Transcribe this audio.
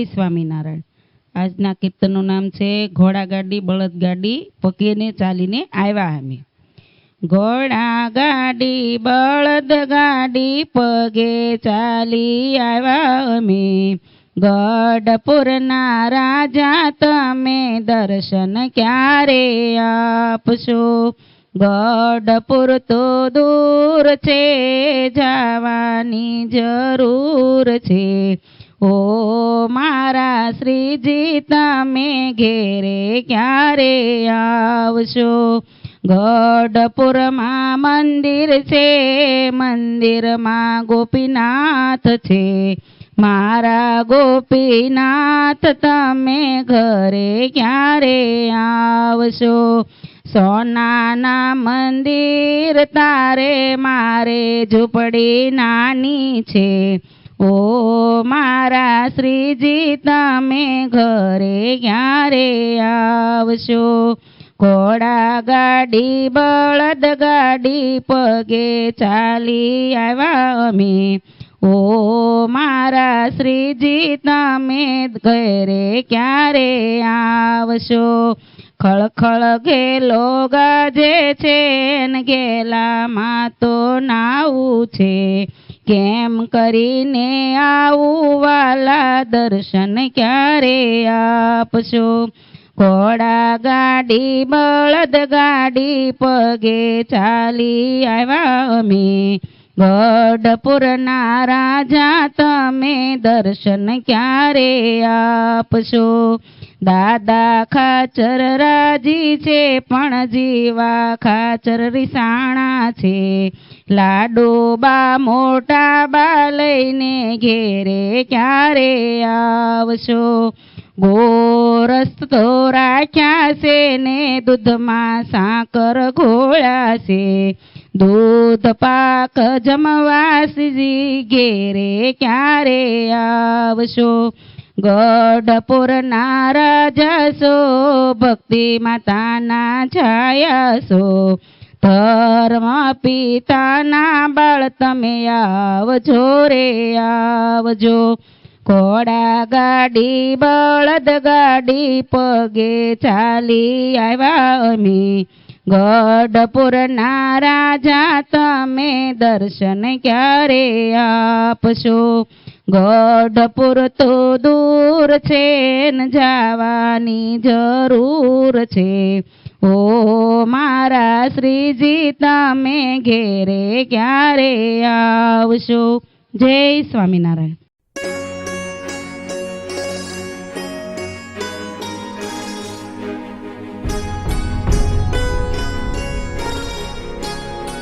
સ્વામિનારાયણ। આજના કીર્તનનું નામ છે ઘોડાગાડી બળદગાડી પગે ને ચાલીને આવ્યા અમે। ઘોડાગાડી બળદગાડી પગે ચાલી આવ્યા અમે। ગઢપુરના રાજા તમે દર્શન ક્યારે આપશો? ગઢપુર તો દૂર છે, જવાની જરૂર છે। ઓ મારા શ્રીજી તમે ઘેરે ક્યારે આવશો? ગઢપુરમાં મંદિર છે, મંદિરમાં ગોપીનાથ છે। મારા ગોપીનાથ તમે ઘરે ક્યારે આવશો? સોનાના મંદિર તારે મારે ઝૂંપડી નાની છે। ઓ મારા શ્રીજી તમે ઘરે ક્યારે આવશો? ઘોડાગાડી બળદગાડી પગે ચાલી આવ્યા અમે। ઓ મારા શ્રીજી તમે ઘરે ક્યારે આવશો? ખળખળ ઘેલો ગાજે છે ને ઘેલામાં તો નાવું છે। કેમ કરીને આવું વાલા દર્શન ક્યારે આપશો? ઘોડાગાડી બળદગાડી પગે ચાલી આવ્યા અમે। ગઢપુરના રાજા તમે દર્શન ક્યારે આપશો? દાદા ખાચર રાજી છે પણ જીવા ખાચર રીસાણા છે। લાડુબા મોટા બા લઈને ઘેરે ક્યારે આવશો? ગોરસ તો રાખ્યા છે ને દૂધમાં સાકર ઘોળ્યા છે। દૂધ પાક જમવાસજી ઘેરે ક્યારે આવશો? ગઢપુરના રાજા છો, ભક્તિ માતાના છાયા છો। ધર્મ પિતાના બાળ તમે આવજો રે આવજો। ઘોડાગાડી બળદગાડી પગે ચાલી આવ્યા અમે। ગઢપુરના રાજા તમે દર્શન ક્યારે આપશો? ગઢપુર તો દૂર છે ને જવાની જરૂર છે। ઓ મારા શ્રીજી તમે ઘેરે ક્યારે આવશો? જય સ્વામિનારાયણ।